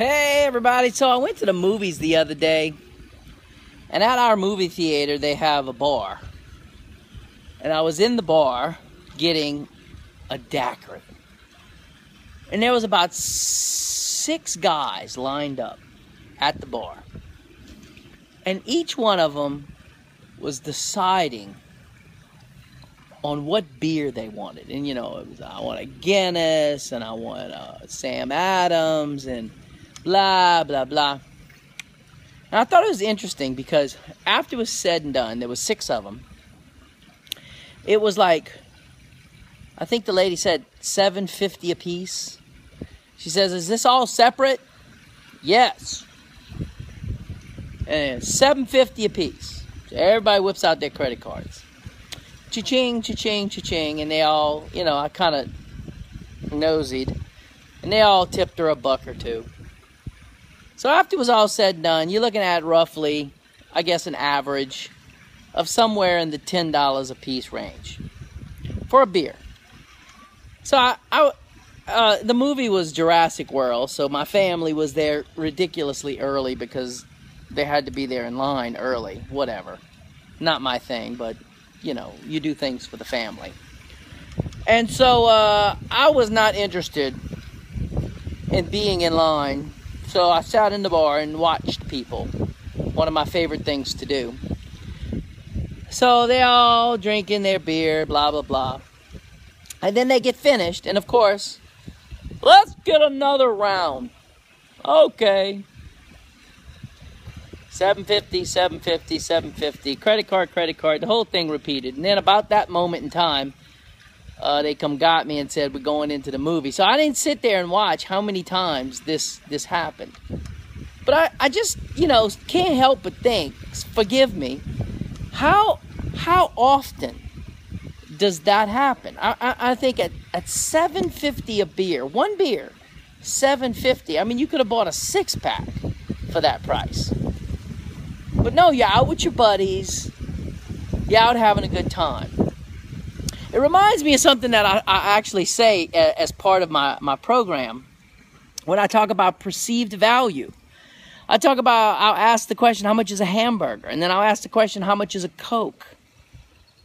Hey everybody, so I went to the movies the other day, and at our movie theater they have a bar. And I was in the bar getting a daiquiri. And there was about 6 guys lined up at the bar. And each one of them was deciding on what beer they wanted. And you know, it was, I want a Guinness, and I want Sam Adams, and blah, blah, blah. And I thought it was interesting because after it was said and done, there was 6 of them. It was like, I think the lady said $7.50 a piece. She says, "Is this all separate?" Yes. And $7.50 a piece. So everybody whips out their credit cards. Cha-ching, cha-ching, cha-ching. And they all, you know, I kind of nosied. And they all tipped her $1 or $2. So after it was all said and done, you're looking at roughly, I guess, an average of somewhere in the $10 a piece range for a beer. So the movie was Jurassic World, so my family was there ridiculously early because they had to be there in line early. Whatever. Not my thing, but, you know, you do things for the family. And so I was not interested in being in line. So I sat in the bar and watched people. One of my favorite things to do. So they all drinking their beer, blah, blah, blah. And then they get finished. And of course, let's get another round. Okay. $7.50, $7.50, $7.50. Credit card. The whole thing repeated. And then about that moment in time, they come got me and said, "We're going into the movie." So I didn't sit there and watch how many times this happened. But I just, you know, can't help but think, forgive me, how often does that happen? I think at $7.50 a beer, one beer, $7.50. I mean, you could have bought a 6-pack for that price. But no, you're out with your buddies. You're out having a good time. It reminds me of something that I actually say as part of my program when I talk about perceived value. I'll ask the question, how much is a hamburger? And then I'll ask the question, how much is a Coke?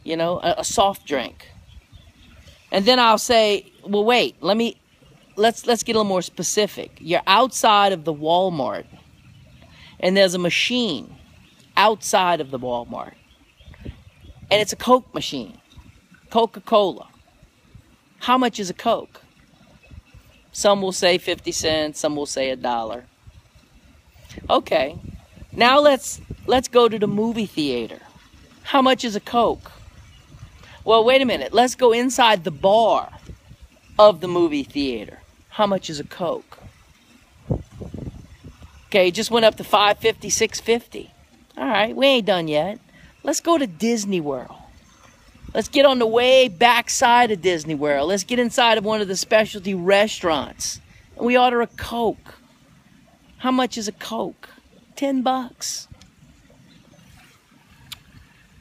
You know, a soft drink. And then I'll say, well, wait, let's get a little more specific. You're outside of the Walmart, and there's a machine outside of the Walmart. And it's a Coke machine. Coca-Cola. How much is a Coke? Some will say 50 cents, some will say $1. Okay. Now let's go to the movie theater. How much is a Coke? Well, wait a minute. Let's go inside the bar of the movie theater. How much is a Coke? Okay, it just went up to $5.50, $6.50. All right, we ain't done yet. Let's go to Disney World. Let's get on the way back side of Disney World. Let's get inside of one of the specialty restaurants. And we order a Coke. How much is a Coke? $10.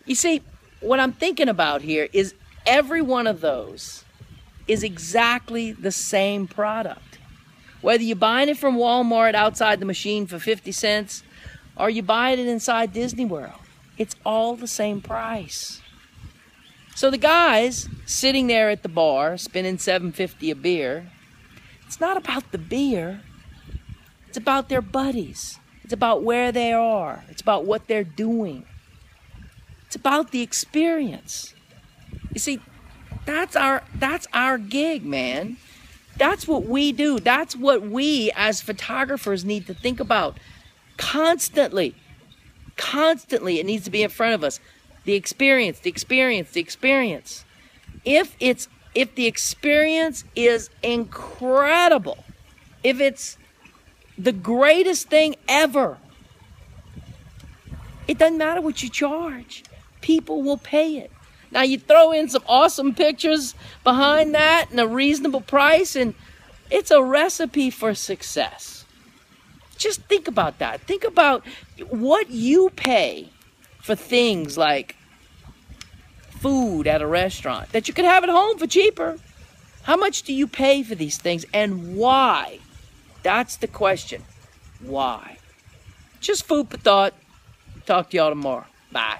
You see, what I'm thinking about here is every one of those is exactly the same product. Whether you're buying it from Walmart outside the machine for 50 cents or you buying it inside Disney World, it's all the same price. So the guys sitting there at the bar, spending $7.50 a beer, it's not about the beer. It's about their buddies. It's about where they are. It's about what they're doing. It's about the experience. You see, that's our gig, man. That's what we do. That's what we as photographers need to think about constantly. Constantly, it needs to be in front of us. The experience, the experience, the experience. If the experience is incredible, if it's the greatest thing ever, it doesn't matter what you charge. People will pay it. Now you throw in some awesome pictures behind that and a reasonable price, and it's a recipe for success. Just think about that. Think about what you pay for things like food at a restaurant that you could have at home for cheaper. How much do you pay for these things and why? That's the question. Why? Just food for thought. Talk to y'all tomorrow. Bye.